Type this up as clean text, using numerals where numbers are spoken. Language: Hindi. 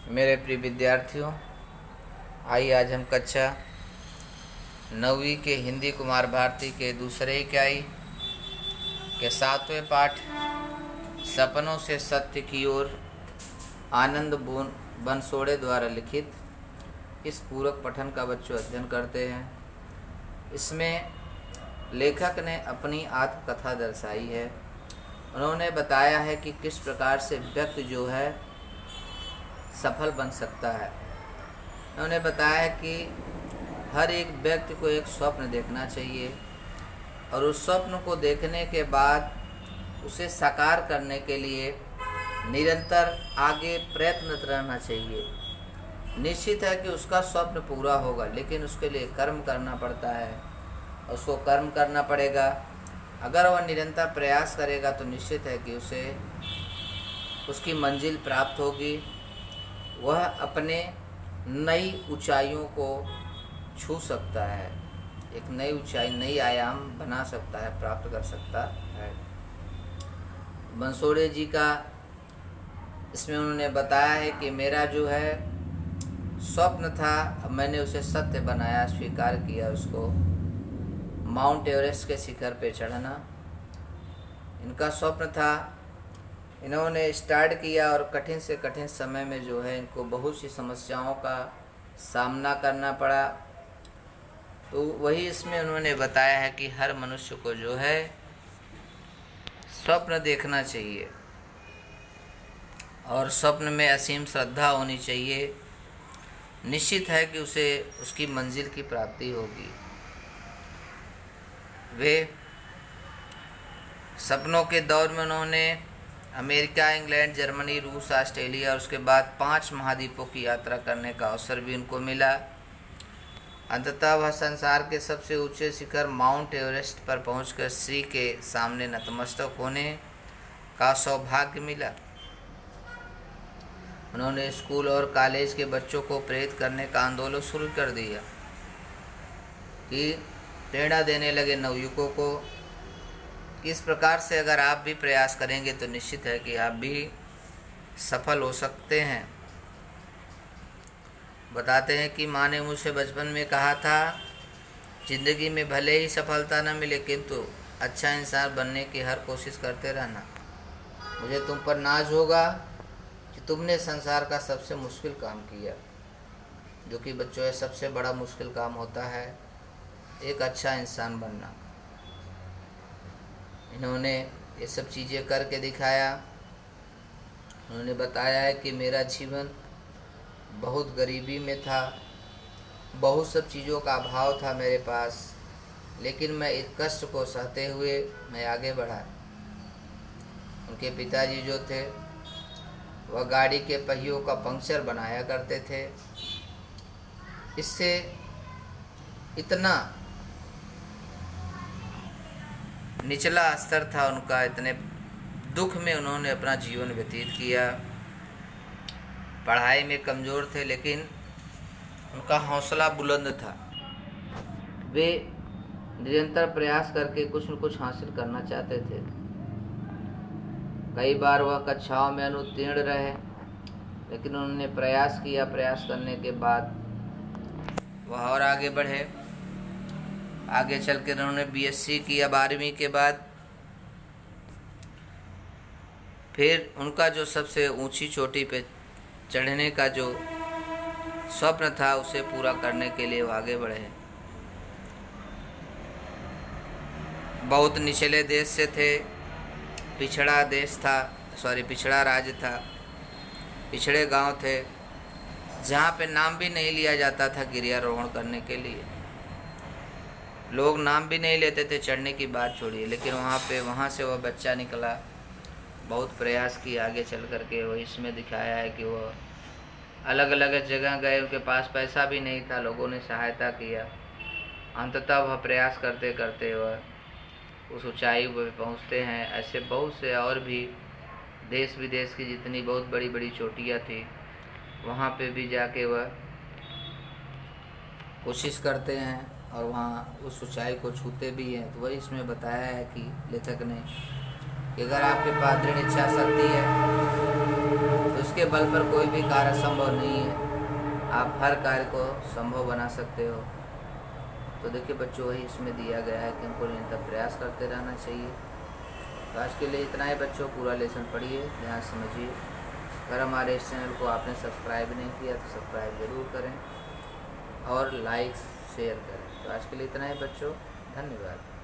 मेरे प्रिय विद्यार्थियों, आइए आज हम कक्षा 9वीं के हिंदी कुमार भारती के दूसरे इकाई के 7वें पाठ सपनों से सत्य की ओर आनंद बनसोड़े द्वारा लिखित इस पूरक पठन का बच्चों अध्ययन करते हैं। इसमें लेखक ने अपनी आत्मकथा दर्शाई है। उन्होंने बताया है कि किस प्रकार से व्यक्ति जो है सफल बन सकता है। उन्होंने बताया है कि हर एक व्यक्ति को एक स्वप्न देखना चाहिए और उस स्वप्न को देखने के बाद उसे साकार करने के लिए निरंतर आगे प्रयत्नरत रहना चाहिए। निश्चित है कि उसका स्वप्न पूरा होगा, लेकिन उसके लिए कर्म करना पड़ता है, उसको कर्म करना पड़ेगा। अगर वह निरंतर प्रयास करेगा तो निश्चित है कि उसे उसकी मंजिल प्राप्त होगी। वह अपने नई ऊंचाइयों को छू सकता है, एक नई ऊंचाई, नई आयाम बना सकता है, प्राप्त कर सकता है। बनसोड़े जी का इसमें उन्होंने बताया है कि मेरा जो है स्वप्न था, मैंने उसे सत्य बनाया, स्वीकार किया उसको। माउंट एवरेस्ट के शिखर पे चढ़ना इनका स्वप्न था। इन्होंने स्टार्ट किया और कठिन से कठिन समय में जो है इनको बहुत सी समस्याओं का सामना करना पड़ा। तो वही इसमें उन्होंने बताया है कि हर मनुष्य को जो है स्वप्न देखना चाहिए और स्वप्न में असीम श्रद्धा होनी चाहिए। निश्चित है कि उसे उसकी मंजिल की प्राप्ति होगी। वे सपनों के दौर में उन्होंने अमेरिका, इंग्लैंड, जर्मनी, रूस, ऑस्ट्रेलिया और उसके बाद 5 महाद्वीपों की यात्रा करने का अवसर भी उनको मिला। अंततः वह संसार के सबसे ऊंचे शिखर माउंट एवरेस्ट पर पहुंचकर श्री के सामने नतमस्तक होने का सौभाग्य मिला। उन्होंने स्कूल और कॉलेज के बच्चों को प्रेरित करने का आंदोलन शुरू कर दिया कि प्रेरणा देने लगे नवयुवकों को। इस प्रकार से अगर आप भी प्रयास करेंगे तो निश्चित है कि आप भी सफल हो सकते हैं। बताते हैं कि माँ ने मुझसे बचपन में कहा था, ज़िंदगी में भले ही सफलता न मिले किंतु अच्छा इंसान बनने की हर कोशिश करते रहना। मुझे तुम पर नाज होगा कि तुमने संसार का सबसे मुश्किल काम किया, जो कि बच्चों ये सबसे बड़ा मुश्किल काम होता है, एक अच्छा इंसान बनना। इन्होंने ये सब चीज़ें करके दिखाया। उन्होंने बताया है कि मेरा जीवन बहुत गरीबी में था, बहुत सब चीज़ों का अभाव था मेरे पास, लेकिन मैं इस कष्ट को सहते हुए मैं आगे बढ़ा। उनके पिताजी जो थे वह गाड़ी के पहियों का पंक्चर बनाया करते थे। इससे इतना निचला स्तर था उनका, इतने दुख में उन्होंने अपना जीवन व्यतीत किया। पढ़ाई में कमज़ोर थे, लेकिन उनका हौसला बुलंद था। वे निरंतर प्रयास करके कुछ न कुछ हासिल करना चाहते थे। कई बार वह कक्षाओं में अनुत्तीर्ण रहे, लेकिन उन्होंने प्रयास किया। प्रयास करने के बाद वह और आगे बढ़े। आगे चल कर उन्होंने बीएससी किया 12वीं के बाद। फिर उनका जो सबसे ऊंची चोटी पे चढ़ने का जो स्वप्न था उसे पूरा करने के लिए वो आगे बढ़े। बहुत निचले देश से थे, पिछड़ा देश था, पिछड़ा राज्य था, पिछड़े गांव थे, जहाँ पे नाम भी नहीं लिया जाता था गिरियारोहण करने के लिए। लोग नाम भी नहीं लेते थे, चढ़ने की बात छोड़िए। लेकिन वहाँ से वह बच्चा निकला, बहुत प्रयास किया, आगे चल कर के वह इसमें दिखाया है कि वो अलग अलग जगह गए, उनके पास पैसा भी नहीं था, लोगों ने सहायता किया। अंततः वह प्रयास करते करते वह उस ऊंचाई पर पहुँचते हैं। ऐसे बहुत से और भी देश विदेश की जितनी बहुत बड़ी बड़ी चोटियाँ थी, वहाँ पे भी जाके वह कोशिश करते हैं और वहाँ उस ऊंचाई को छूते भी हैं। तो वही इसमें बताया है कि लेखक ने कि अगर आपके पास दृढ़ इच्छा शक्ति है तो उसके बल पर कोई भी कार्य संभव नहीं है। आप हर कार्य को संभव बना सकते हो। तो देखिए बच्चों, वही इसमें दिया गया है कि हमको निरंतर प्रयास करते रहना चाहिए। तो आज के लिए इतना ही बच्चों। पूरा लेसन पढ़िए, ध्यान समझिए। अगर हमारे इस चैनल को आपने सब्सक्राइब नहीं किया तो सब्सक्राइब ज़रूर करें और लाइक शेयर करें। तो आज के लिए इतना ही बच्चों, धन्यवाद।